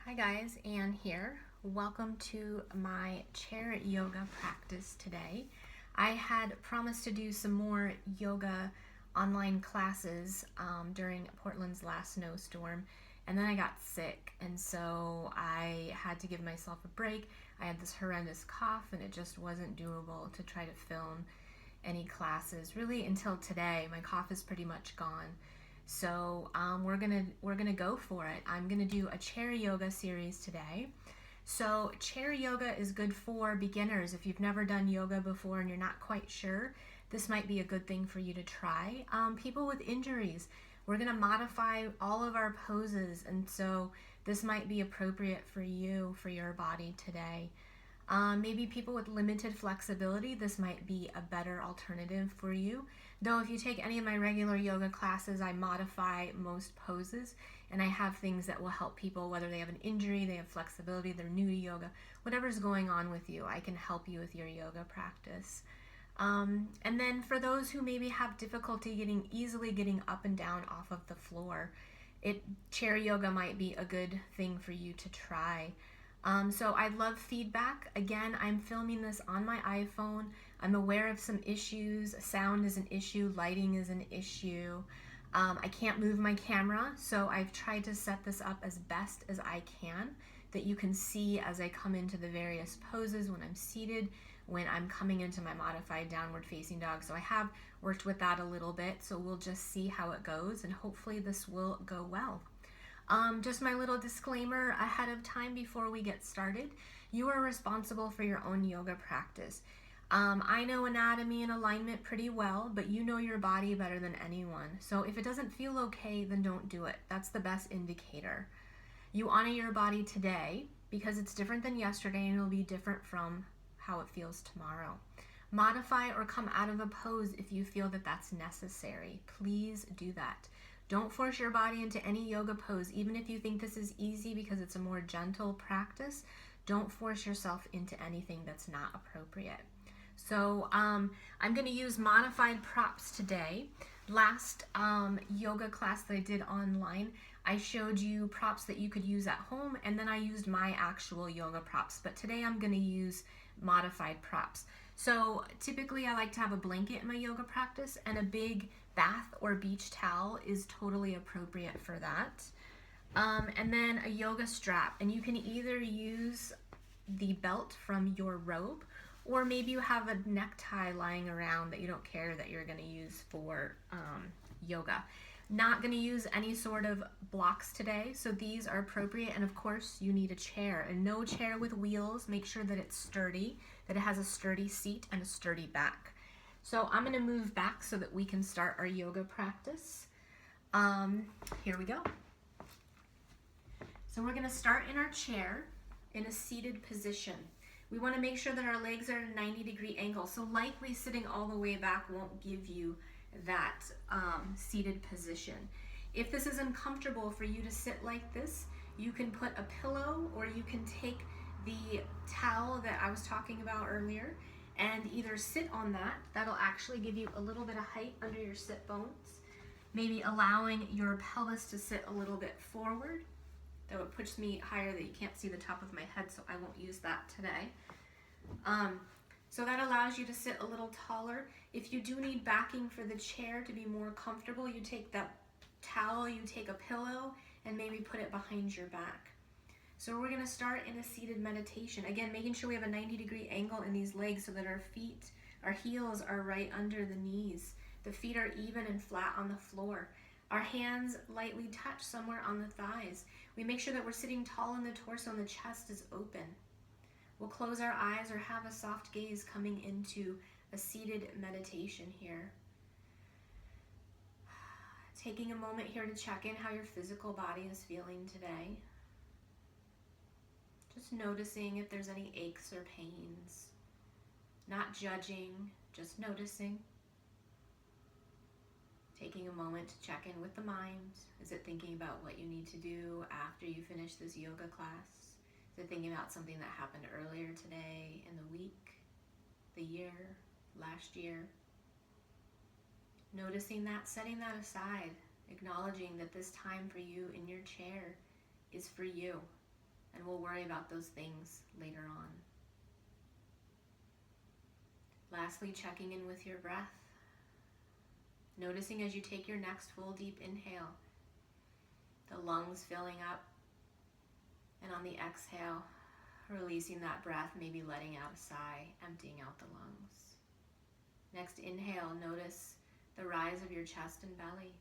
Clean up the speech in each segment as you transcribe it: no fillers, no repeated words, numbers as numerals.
Hi guys, Anne here. Welcome to my chair yoga practice today. I had promised to do some more yoga online classes during Portland's last snowstorm, and then I got sick, and so I had to give myself a break. I had this horrendous cough, and it just wasn't doable to try to film any classes really until today. My cough is pretty much gone. So we're gonna go for it. I'm gonna do a chair yoga series today. So chair yoga is good for beginners. If you've never done yoga before and you're not quite sure, this might be a good thing for you to try. People with injuries, we're gonna modify all of our poses, and so this might be appropriate for you, for your body today. Maybe people with limited flexibility, this might be a better alternative for you. Though if you take any of my regular yoga classes, I modify most poses, and I have things that will help people, whether they have an injury, they have flexibility, they're new to yoga, whatever's going on with you, I can help you with your yoga practice. And then for those who maybe have difficulty easily getting up and down off of the floor, chair yoga might be a good thing for you to try. So I love feedback. Again, I'm filming this on my iPhone. I'm aware of some issues. Sound is an issue, lighting is an issue. I can't move my camera, so I've tried to set this up as best as I can, that you can see as I come into the various poses when I'm seated, when I'm coming into my modified downward facing dog. So I have worked with that a little bit, so we'll just see how it goes, and hopefully this will go well. Just my little disclaimer ahead of time before we get started. You are responsible for your own yoga practice. I know anatomy and alignment pretty well, but you know your body better than anyone. So if it doesn't feel okay, then don't do it. That's the best indicator. You honor your body today because it's different than yesterday, and it'll be different from how it feels tomorrow. Modify or come out of a pose if you feel that that's necessary. Please do that. Don't force your body into any yoga pose, even if you think this is easy because it's a more gentle practice. Don't force yourself into anything that's not appropriate. So I'm going to use modified props today. Last yoga class that I did online, I showed you props that you could use at home, and then I used my actual yoga props. But today I'm going to use modified props. So typically I like to have a blanket in my yoga practice, and a big bath or beach towel is totally appropriate for that. And then a yoga strap, and you can either use the belt from your robe, or maybe you have a necktie lying around that you don't care that you're going to use for yoga. Not going to use any sort of blocks today, so these are appropriate. And of course you need a chair, and no chair with wheels. Make sure that it's sturdy, that it has a sturdy seat and a sturdy back. So I'm going to move back so that we can start our yoga practice. Here we go. So we're going to start in our chair in a seated position. We want to make sure that our legs are at a 90-degree angle. So likely sitting all the way back won't give you that seated position. If this is uncomfortable for you to sit like this, you can put a pillow, or you can take the towel that I was talking about earlier and either sit on that. That'll actually give you a little bit of height under your sit bones, maybe allowing your pelvis to sit a little bit forward. That would push me higher that you can't see the top of my head, so I won't use that today. So that allows you to sit a little taller. If you do need backing for the chair to be more comfortable, you take that towel, you take a pillow, and maybe put it behind your back. So we're going to start in a seated meditation. Again, making sure we have a 90-degree angle in these legs so that our heels are right under the knees. The feet are even and flat on the floor. Our hands lightly touch somewhere on the thighs. We make sure that we're sitting tall in the torso and the chest is open. We'll close our eyes or have a soft gaze coming into a seated meditation here. Taking a moment here to check in how your physical body is feeling today. Just noticing if there's any aches or pains. Not judging, just noticing. Taking a moment to check in with the mind. Is it thinking about what you need to do after you finish this yoga class? Is it thinking about something that happened earlier today, in the week, the year, last year? Noticing that, setting that aside, acknowledging that this time for you in your chair is for you. and we'll worry about those things later on. Lastly, checking in with your breath. Noticing as you take your next full deep inhale, the lungs filling up, and on the exhale, releasing that breath, maybe letting out a sigh, emptying out the lungs. Next inhale, notice the rise of your chest and belly.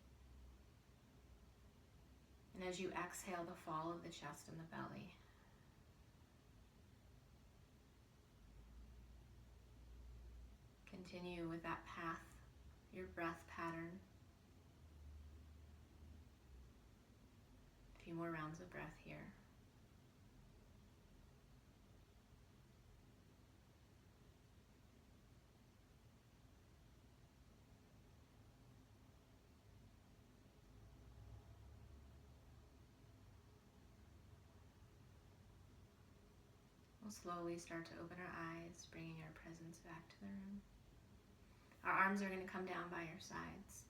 And as you exhale, the fall of the chest and the belly. Continue with that path, your breath pattern. A few more rounds of breath here. We'll slowly start to open our eyes, bringing our presence back to the room. Our arms are going to come down by your sides.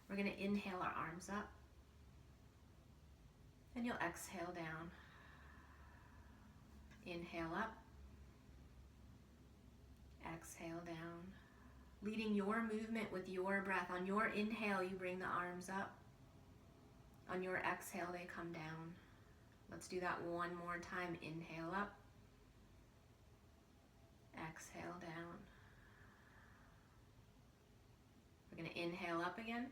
We're going to inhale our arms up, and you'll exhale down. Inhale up, exhale down. Leading your movement with your breath. On your inhale, you bring the arms up. On your exhale, they come down. Let's do that one more time. Inhale up, exhale down. We're going to inhale up again.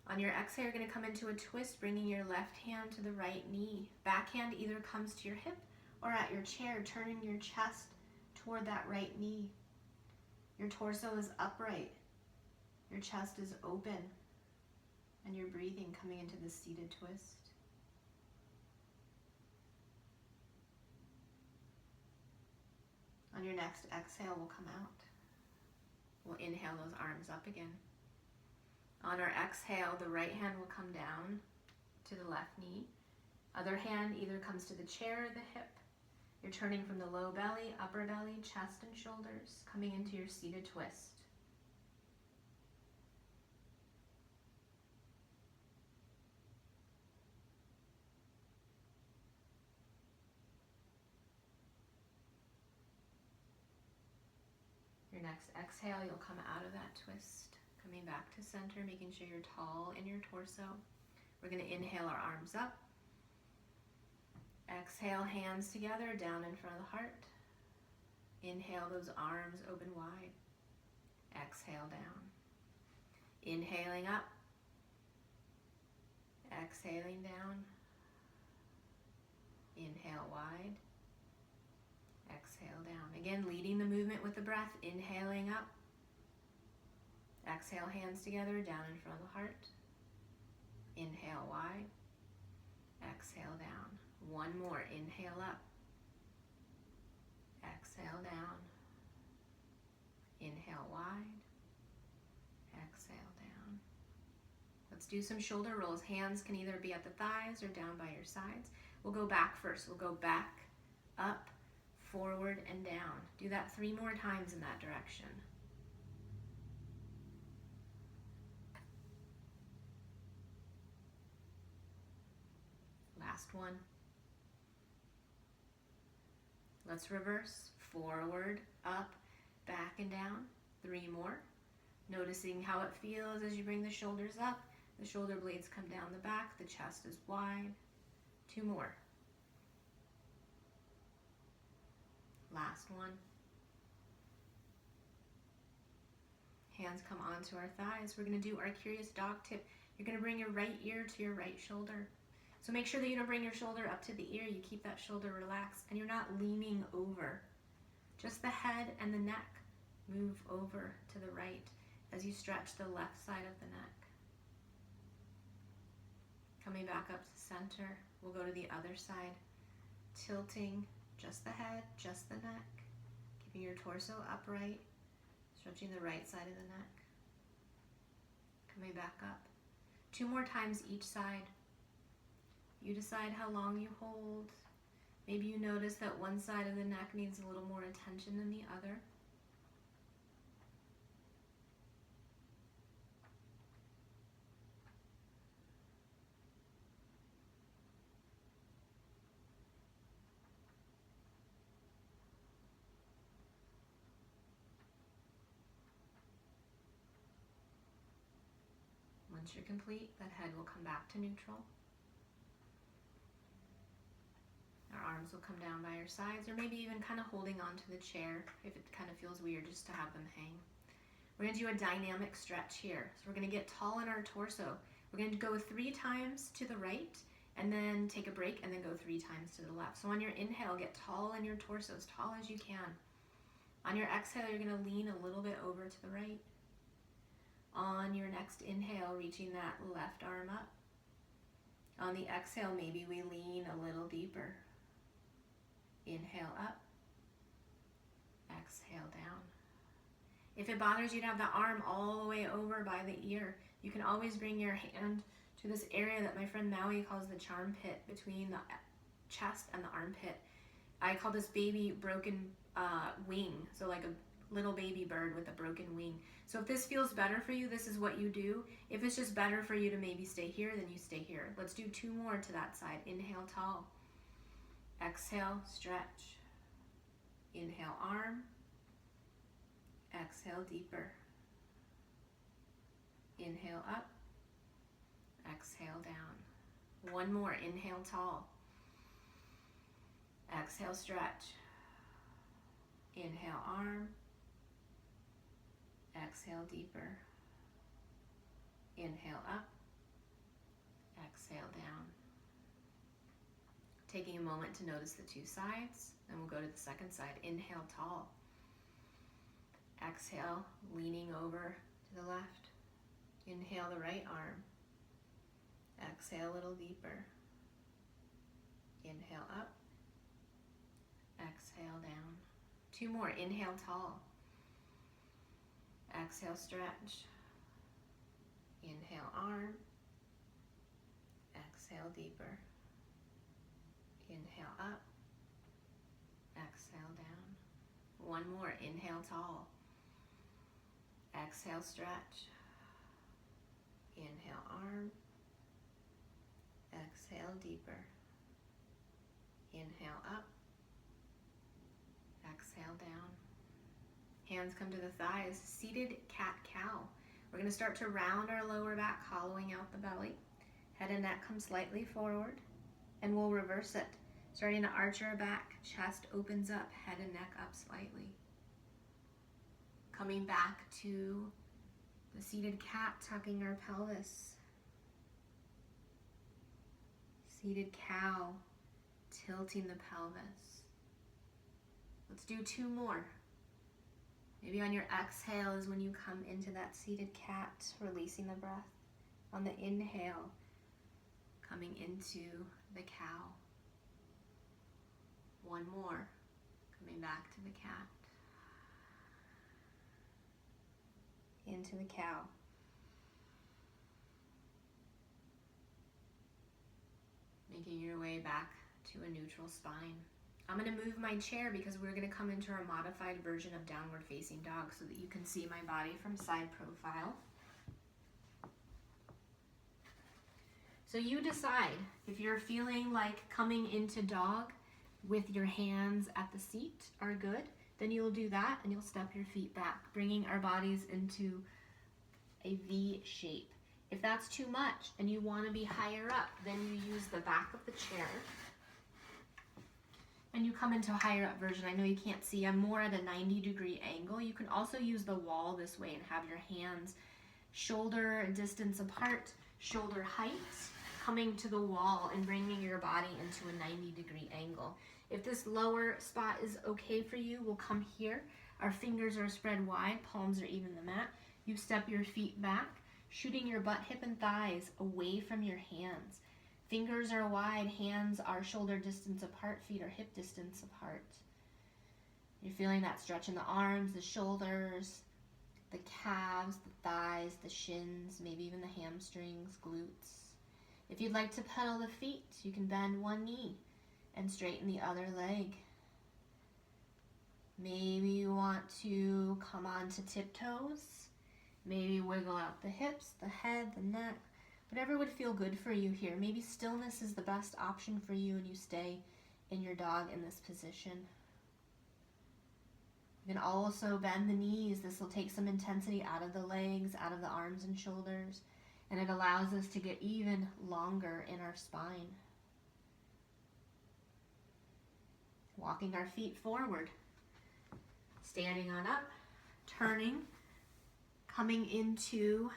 On your exhale, you're going to come into a twist, bringing your left hand to the right knee. Back hand either comes to your hip or at your chair, turning your chest toward that right knee. Your torso is upright. Your chest is open. And you're breathing, coming into the seated twist. On your next exhale, we'll come out. We'll inhale those arms up again. On our exhale, the right hand will come down to the left knee. Other hand either comes to the chair or the hip. You're turning from the low belly, upper belly, chest and shoulders, coming into your seated twist. Your next exhale, you'll come out of that twist, coming back to center, making sure you're tall in your torso. We're going to inhale our arms up. Exhale, hands together, down in front of the heart. Inhale, those arms open wide. Exhale, down. Inhaling up. Exhaling down. Inhale wide. Exhale down. Again, leading the movement with the breath. Inhaling up. Exhale, hands together, down in front of the heart. Inhale wide. Exhale down. One more. Inhale up. Exhale down. Inhale wide. Exhale down. Let's do some shoulder rolls. Hands can either be at the thighs or down by your sides. We'll go back first. We'll go back, up, forward, and down. Do that 3 more times in that direction. Last one. Let's reverse. Forward, up, back, and down. 3 more. Noticing how it feels as you bring the shoulders up. The shoulder blades come down the back. The chest is wide. 2 more. Last one. Hands come onto our thighs. We're going to do our curious dog tip. You're going to bring your right ear to your right shoulder. So make sure that you don't bring your shoulder up to the ear. You keep that shoulder relaxed and you're not leaning over. Just the head and the neck move over to the right as you stretch the left side of the neck. Coming back up to center, we'll go to the other side, tilting just the head, just the neck, keeping your torso upright, stretching the right side of the neck. Coming back up. 2 more times each side. You decide how long you hold. Maybe you notice that one side of the neck needs a little more attention than the other. Once you're complete, that head will come back to neutral. Our arms will come down by your sides, or maybe even kind of holding onto the chair if it kind of feels weird just to have them hang. We're going to do a dynamic stretch here. So we're going to get tall in our torso. We're going to go 3 times to the right, and then take a break, and then go 3 times to the left. So on your inhale, get tall in your torso, as tall as you can. On your exhale, you're going to lean a little bit over to the right. On your next inhale, reaching that left arm up. On the exhale, maybe we lean a little deeper. Inhale up. Exhale down. If it bothers you to have the arm all the way over by the ear, you can always bring your hand to this area that my friend Maui calls the charm pit, between the chest and the armpit. I call this baby broken wing, so like a little baby bird with a broken wing. So if this feels better for you, this is what you do. If it's just better for you to maybe stay here, then you stay here. Let's do 2 more to that side. Inhale, tall. Exhale, stretch. Inhale, arm. Exhale, deeper. Inhale, up. Exhale, down. 1 more. Inhale, tall. Exhale, stretch. Inhale, arm. Exhale, deeper. Inhale, up. Exhale, down. Taking a moment to notice the 2 sides, and we'll go to the second side. Inhale, tall. Exhale, leaning over to the left. Inhale the right arm. Exhale a little deeper. Inhale up. Exhale down. 2 more. Inhale, tall. Exhale, stretch. Inhale, arm. Exhale, deeper. Inhale, up. Exhale, down. 1 more. Inhale, tall. Exhale, stretch. Inhale, arm. Exhale, deeper. Inhale, up. Exhale, down. Hands come to the thighs. Seated cat-cow. We're going to start to round our lower back, hollowing out the belly. Head and neck come slightly forward, and we'll reverse it. Starting to arch our back, chest opens up, head and neck up slightly. Coming back to the seated cat, tucking our pelvis. Seated cow, tilting the pelvis. Let's do 2 more. Maybe on your exhale is when you come into that seated cat, releasing the breath. On the inhale, coming into the cow. 1 more, coming back to the cat. Into the cow. Making your way back to a neutral spine. I'm going to move my chair because we're going to come into our modified version of downward facing dog so that you can see my body from side profile. So you decide if you're feeling like coming into dog with your hands at the seat are good, then you'll do that and you'll step your feet back, bringing our bodies into a V shape. If that's too much and you want to be higher up, then you use the back of the chair and you come into a higher up version. I know you can't see, I'm more at a 90-degree angle. You can also use the wall this way and have your hands shoulder distance apart, shoulder height, coming to the wall and bringing your body into a 90-degree angle. If this lower spot is okay for you, we'll come here. Our fingers are spread wide, palms are even the mat. You step your feet back, shooting your butt, hip, and thighs away from your hands. Fingers are wide, hands are shoulder distance apart, feet are hip distance apart. You're feeling that stretch in the arms, the shoulders, the calves, the thighs, the shins, maybe even the hamstrings, glutes. If you'd like to pedal the feet, you can bend one knee and straighten the other leg. Maybe you want to come onto tiptoes. Maybe wiggle out the hips, the head, the neck, whatever would feel good for you here. Maybe stillness is the best option for you and you stay in your dog in this position. You can also bend the knees. This will take some intensity out of the legs, out of the arms and shoulders. and it allows us to get even longer in our spine. Walking our feet forward, standing on up, turning, coming into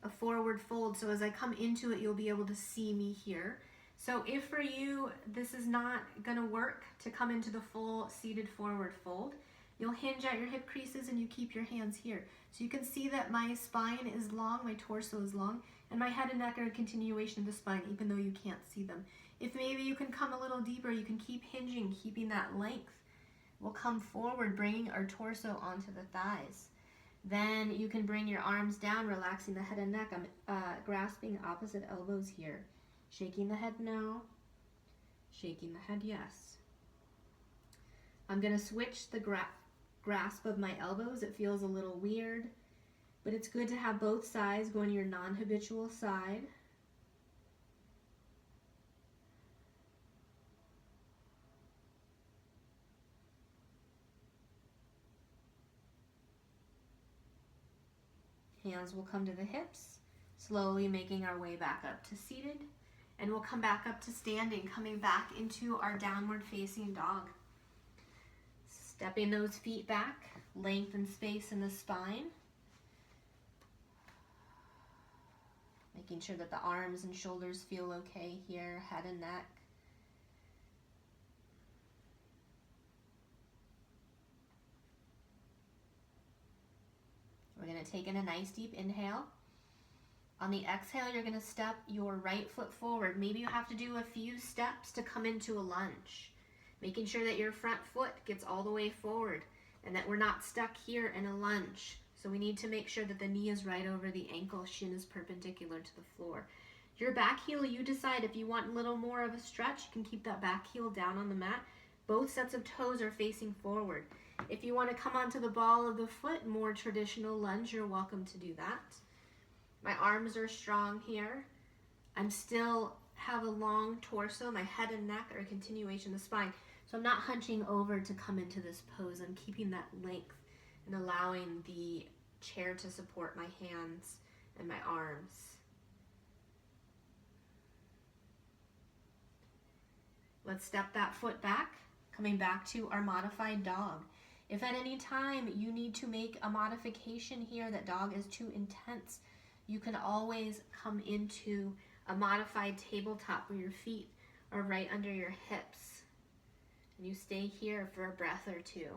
a forward fold. So as I come into it, you'll be able to see me here. So if for you, this is not gonna work to come into the full seated forward fold, you'll hinge at your hip creases and you keep your hands here. So you can see that my spine is long, my torso is long, and my head and neck are a continuation of the spine, even though you can't see them. If maybe you can come a little deeper, you can keep hinging, keeping that length. We'll come forward, bringing our torso onto the thighs. Then you can bring your arms down, relaxing the head and neck. I'm grasping opposite elbows here. Shaking the head no. Shaking the head yes. I'm going to switch the grasp of my elbows. It feels a little weird, but it's good to have both sides going to your non-habitual side. Hands will come to the hips, slowly making our way back up to seated, and we'll come back up to standing, coming back into our downward facing dog. Stepping those feet back, length and space in the spine. Making sure that the arms and shoulders feel okay here, head and neck. We're going to take in a nice deep inhale. On the exhale, you're going to step your right foot forward. Maybe you have to do a few steps to come into a lunge. Making sure that your front foot gets all the way forward and that we're not stuck here in a lunge. So we need to make sure that the knee is right over the ankle, shin is perpendicular to the floor. Your back heel, you decide if you want a little more of a stretch, you can keep that back heel down on the mat. Both sets of toes are facing forward. If you want to come onto the ball of the foot, more traditional lunge, you're welcome to do that. My arms are strong here. I'm still have a long torso. My head and neck are a continuation of the spine. So I'm not hunching over to come into this pose. I'm keeping that length and allowing the chair to support my hands and my arms. Let's step that foot back, coming back to our modified dog. If at any time you need to make a modification here, that dog is too intense, you can always come into a modified tabletop where your feet are right under your hips. And you stay here for a breath or two.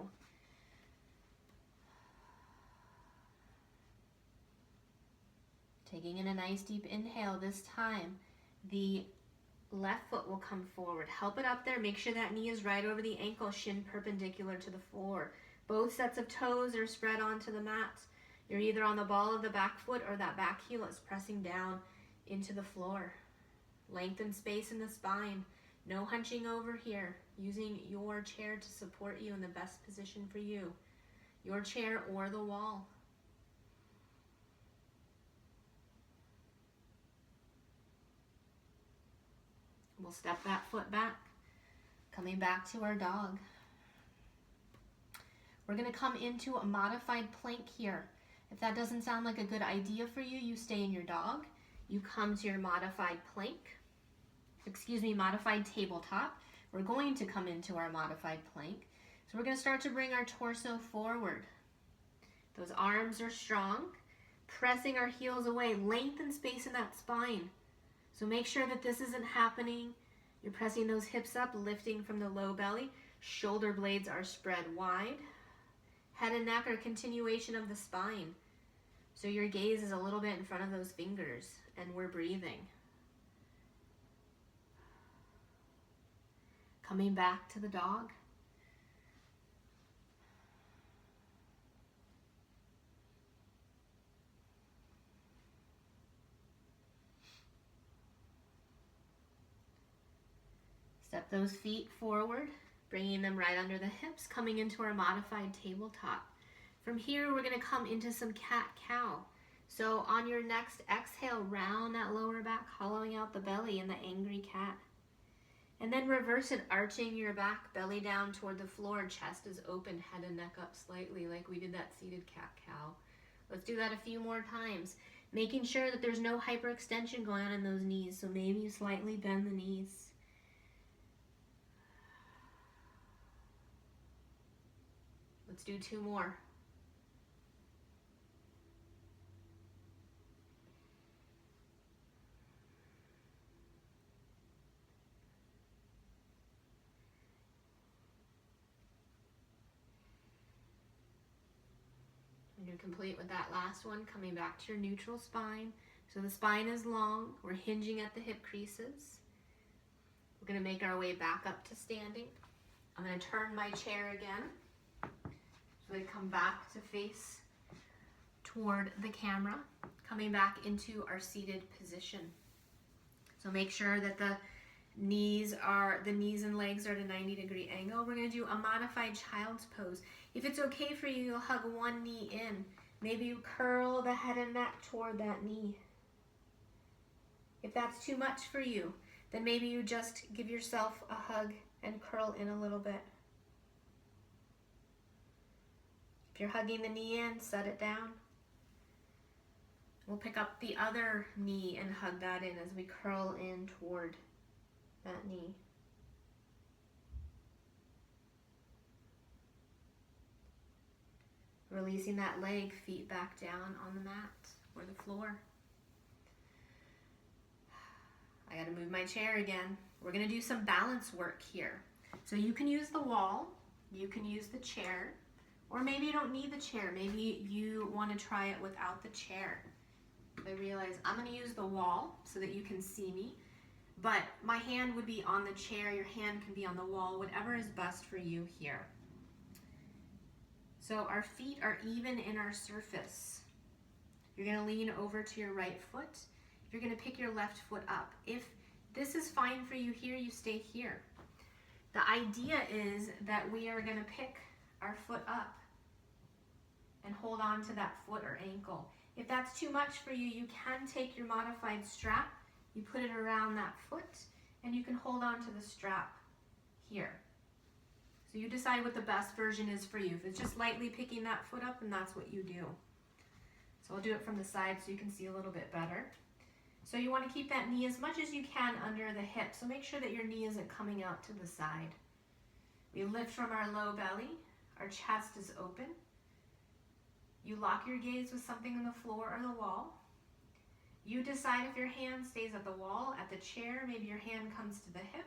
Taking in a nice deep inhale this time, the left foot will come forward. Help it up there. Make sure that knee is right over the ankle, shin perpendicular to the floor. Both sets of toes are spread onto the mat. You're either on the ball of the back foot or that back heel is pressing down into the floor. Length and space in the spine. No hunching over here. Using your chair to support you in the best position for you. Your chair or the wall. We'll step that foot back. Coming back to our dog. We're going to come into a modified plank here. If that doesn't sound like a good idea for you, you stay in your dog. You come to your modified plank. Modified tabletop. We're going to come into our modified plank. So we're going to start to bring our torso forward. Those arms are strong. Pressing our heels away. Length and space in that spine. So make sure that this isn't happening. You're pressing those hips up, lifting from the low belly. Shoulder blades are spread wide. Head and neck are a continuation of the spine. So your gaze is a little bit in front of those fingers, and we're breathing. Coming back to the dog. Step those feet forward, bringing them right under the hips, coming into our modified tabletop. From here, we're going to come into some cat-cow. So on your next exhale, round that lower back, hollowing out the belly in the angry cat. And then reverse it, arching your back, belly down toward the floor, chest is open, head and neck up slightly like we did that seated cat-cow. Let's do that a few more times. Making sure that there's no hyperextension going on in those knees, so maybe you slightly bend the knees. Let's do 2 more. And you're complete with that last one, coming back to your neutral spine. So the spine is long, we're hinging at the hip creases. We're gonna make our way back up to standing. I'm gonna turn my chair again. So I come back to face toward the camera, coming back into our seated position. So make sure that the knees and legs are at a 90-degree angle. We're gonna do a modified child's pose. If it's okay for you, you'll hug one knee in. Maybe you curl the head and neck toward that knee. If that's too much for you, then maybe you just give yourself a hug and curl in a little bit. If you're hugging the knee in, set it down. We'll pick up the other knee and hug that in as we curl in toward that knee. Releasing that leg, feet back down on the mat or the floor. I gotta move my chair again. We're gonna do some balance work here. So you can use the wall, you can use the chair, or maybe you don't need the chair. Maybe you wanna try it without the chair. I realize I'm gonna use the wall so that you can see me, but my hand would be on the chair, your hand can be on the wall, whatever is best for you here. So our feet are even in our surface. You're gonna lean over to your right foot. You're gonna pick your left foot up. If this is fine for you here, you stay here. The idea is that we are gonna pick our foot up and hold on to that foot or ankle. If that's too much for you, you can take your modified strap, you put it around that foot, and you can hold on to the strap here. So you decide what the best version is for you. If it's just lightly picking that foot up, then that's what you do. So I'll do it from the side so you can see a little bit better. So you want to keep that knee as much as you can under the hip. So make sure that your knee isn't coming out to the side. We lift from our low belly. Our chest is open. You lock your gaze with something on the floor or the wall. You decide if your hand stays at the wall, at the chair. Maybe your hand comes to the hip.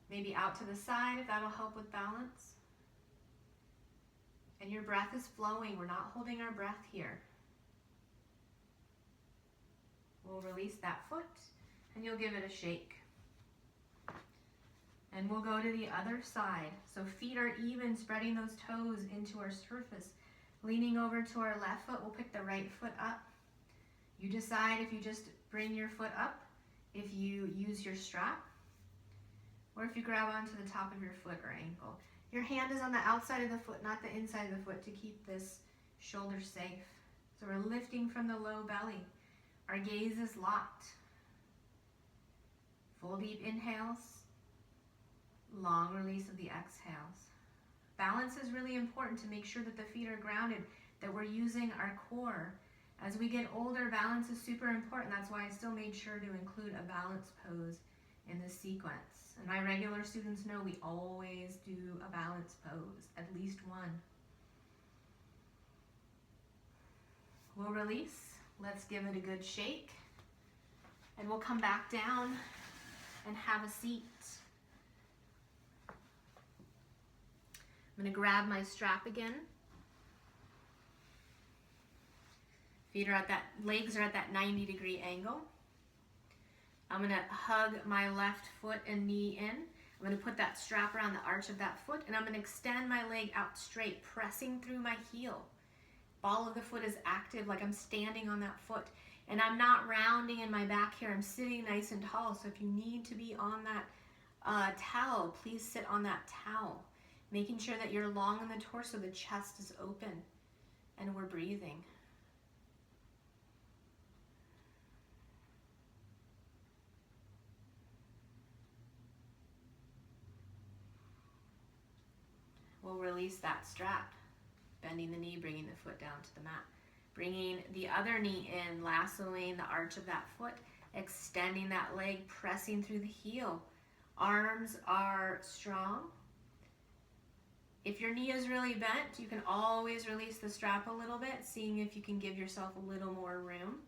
Maybe out to the side if that'll help with balance. And your breath is flowing. We're not holding our breath here. We'll release that foot and you'll give it a shake. And we'll go to the other side. So feet are even, spreading those toes into our surface. Leaning over to our left foot, we'll pick the right foot up. You decide if you just bring your foot up, if you use your strap, or if you grab onto the top of your foot or ankle. Your hand is on the outside of the foot, not the inside of the foot, to keep this shoulder safe. So we're lifting from the low belly. Our gaze is locked. Full deep inhales, long release of the exhales. Balance is really important to make sure that the feet are grounded, that we're using our core. As we get older, balance is super important. That's why I still made sure to include a balance pose in this sequence. And my regular students know we always do a balance pose, at least one. We'll release. Let's give it a good shake. And we'll come back down and have a seat. I'm going to grab my strap again. Feet are at that, legs are at that 90-degree angle. I'm going to hug my left foot and knee in. I'm going to put that strap around the arch of that foot, and I'm going to extend my leg out straight, pressing through my heel. Ball of the foot is active, like I'm standing on that foot. And I'm not rounding in my back here. I'm sitting nice and tall. So if you need to be on that towel, please sit on that towel. Making sure that you're long in the torso, the chest is open, and we're breathing. We'll release that strap, bending the knee, bringing the foot down to the mat. Bringing the other knee in, lassoing the arch of that foot, extending that leg, pressing through the heel. Arms are strong. If your knee is really bent, you can always release the strap a little bit, seeing if you can give yourself a little more room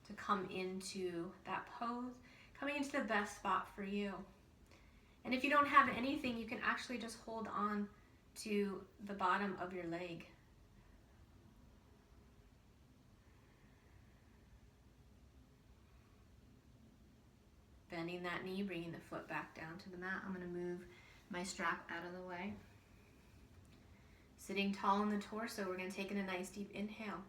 to come into that pose, coming into the best spot for you. And if you don't have anything, you can actually just hold on to the bottom of your leg. Bending that knee, bringing the foot back down to the mat. I'm going to move my strap out of the way. Sitting tall in the torso, we're going to take in a nice deep inhale.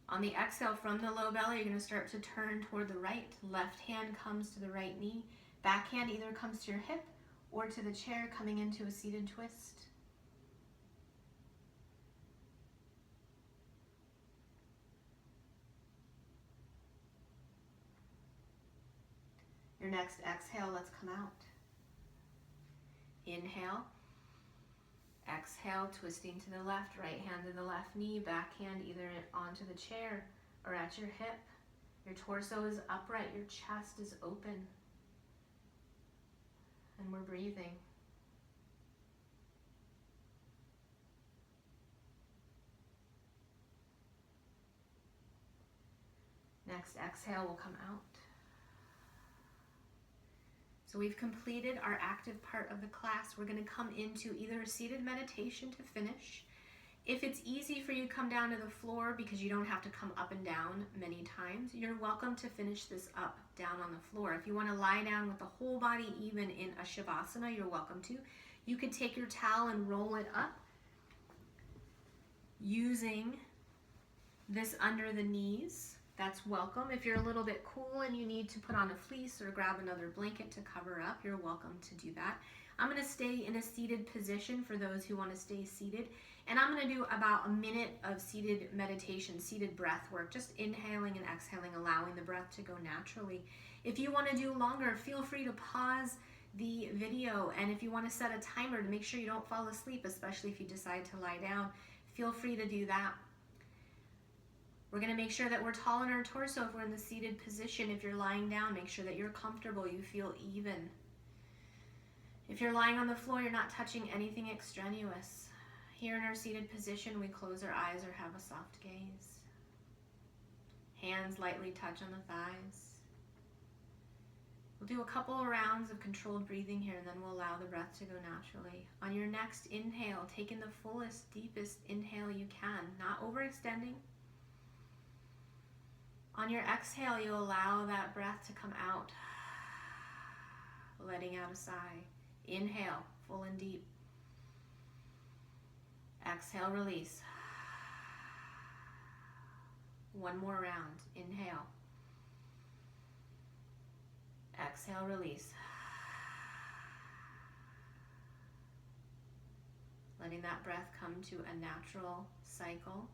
On the exhale from the low belly, you're going to start to turn toward the right. Left hand comes to the right knee. Back hand either comes to your hip or to the chair, coming into a seated twist. Your next exhale, let's come out. Inhale. Exhale, twisting to the left, right hand to the left knee, back hand either onto the chair or at your hip. Your torso is upright, your chest is open. And we're breathing. Next exhale will come out. So we've completed our active part of the class. We're going to come into either a seated meditation to finish. If it's easy for you to come down to the floor because you don't have to come up and down many times, you're welcome to finish this up down on the floor. If you want to lie down with the whole body even in a Shavasana, you're welcome to. You could take your towel and roll it up using this under the knees. That's welcome. If you're a little bit cool and you need to put on a fleece or grab another blanket to cover up, you're welcome to do that. I'm going to stay in a seated position for those who want to stay seated. And I'm going to do about a minute of seated meditation, seated breath work, just inhaling and exhaling, allowing the breath to go naturally. If you want to do longer, feel free to pause the video. And if you want to set a timer to make sure you don't fall asleep, especially if you decide to lie down, feel free to do that. We're going to make sure that we're tall in our torso if we're in the seated position. If you're lying down, make sure that you're comfortable, you feel even. If you're lying on the floor, you're not touching anything extraneous. Here in our seated position, we close our eyes or have a soft gaze. Hands lightly touch on the thighs. We'll do a couple of rounds of controlled breathing here, and then we'll allow the breath to go naturally. On your next inhale, take in the fullest, deepest inhale you can, not overextending. On your exhale, you'll allow that breath to come out, letting out a sigh. Inhale, full and deep. Exhale, release. One more round. Inhale. Exhale, release. Letting that breath come to a natural cycle.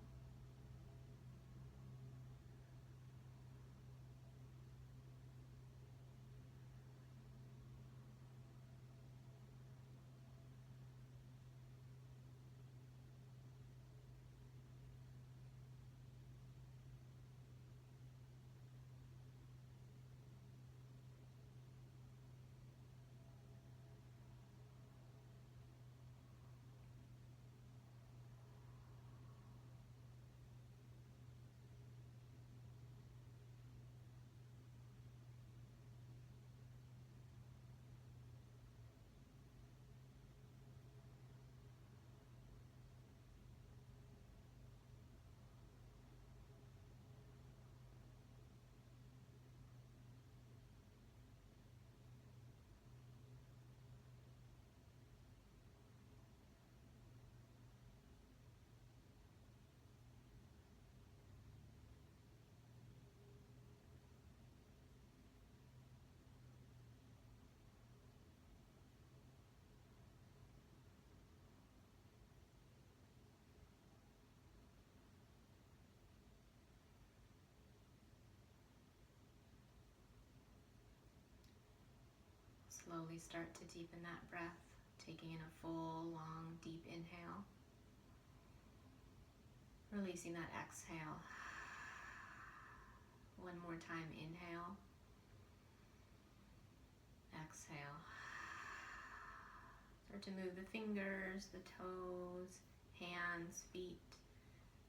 Slowly start to deepen that breath, taking in a full, long, deep inhale. Releasing that exhale. One more time, inhale. Exhale. Start to move the fingers, the toes, hands, feet,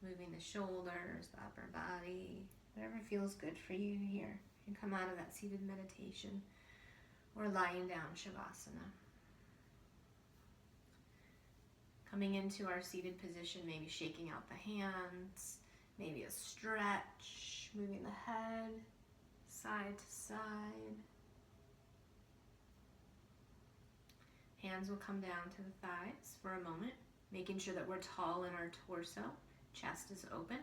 moving the shoulders, the upper body, whatever feels good for you here. You can come out of that seated meditation or lying down, Shavasana. Coming into our seated position, maybe shaking out the hands, maybe a stretch, moving the head side to side. Hands will come down to the thighs for a moment, making sure that we're tall in our torso, chest is open.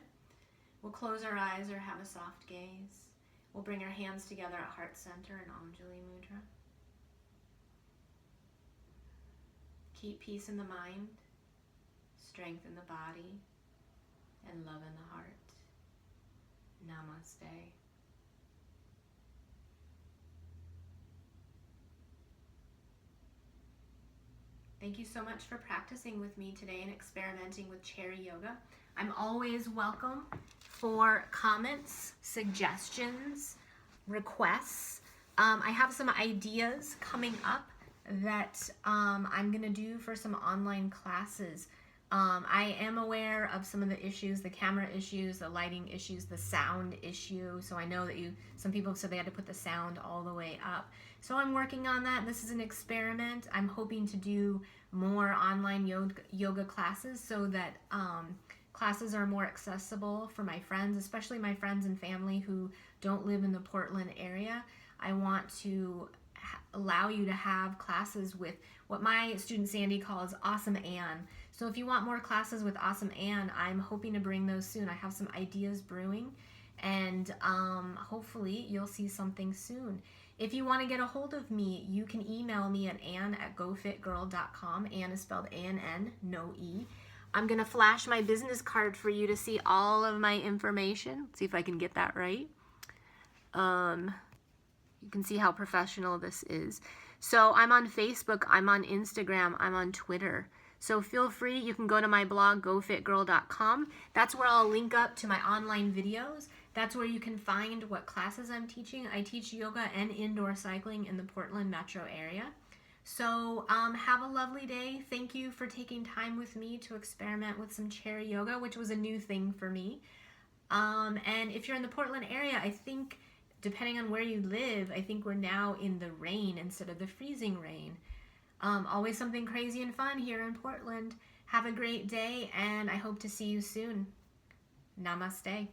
We'll close our eyes or have a soft gaze. We'll bring our hands together at heart center in Anjali Mudra. Keep peace in the mind, strength in the body, and love in the heart. Namaste. Thank you so much for practicing with me today and experimenting with chair yoga. I'm always welcome for comments, suggestions, requests. I have some ideas coming up that I'm going to do for some online classes. I am aware of some of the issues, the camera issues, the lighting issues, the sound issue. So I know that some people said they had to put the sound all the way up. So I'm working on that. This is an experiment. I'm hoping to do more online yoga classes so that classes are more accessible for my friends, especially my friends and family who don't live in the Portland area. I want to allow you to have classes with what my student Sandy calls Awesome Ann. So if you want more classes with Awesome Ann, I'm hoping to bring those soon. I have some ideas brewing, and hopefully you'll see something soon. If you want to get a hold of me, you can email me at ann@gofitgirl.com. Ann is spelled A-N-N, no E. I'm going to flash my business card for you to see all of my information. See if I can get that right. You can see how professional this is. So I'm on Facebook, I'm on Instagram, I'm on Twitter. So feel free, you can go to my blog, gofitgirl.com. That's where I'll link up to my online videos. That's where you can find what classes I'm teaching. I teach yoga and indoor cycling in the Portland metro area. So have a lovely day. Thank you for taking time with me to experiment with some chair yoga, which was a new thing for me. And if you're in the Portland area, I think, depending on where you live, I think we're now in the rain instead of the freezing rain. Always something crazy and fun here in Portland. Have a great day, and I hope to see you soon. Namaste.